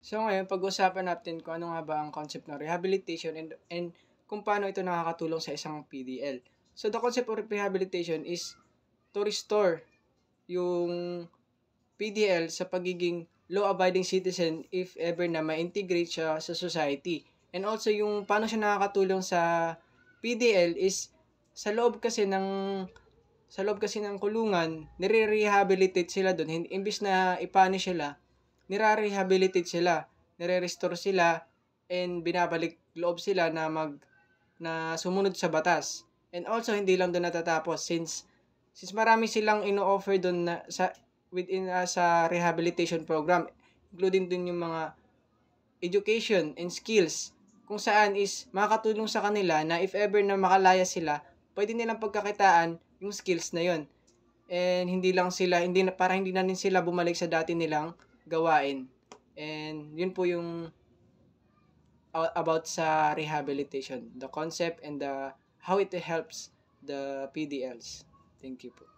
So ngayon, pag-usapan natin kung ano nga ba ang concept ng rehabilitation and kung paano ito nakakatulong sa isang PDL. So the concept of rehabilitation is to restore yung PDL sa pagiging law-abiding citizen if ever na ma-integrate siya sa society. And also yung paano siya nakakatulong sa PDL is sa loob kasi ng kulungan, nire-rehabilitate sila doon. Imbis na i-punish sila, nire-rehabilitate sila, nire-restore sila, and binabalik loob sila na sumunod sa batas. And also hindi lang doon natatapos since marami silang ino-offer doon na sa rehabilitation program, including doon yung mga education and skills kung saan is makakatulong sa kanila na if ever na makalaya sila, pwede nilang pagkakitaan yung skills na yon. And hindi na din sila bumalik sa dati nilang gawain. And yun po yung about sa rehabilitation, the concept and how it helps the PDLs. Thank you po.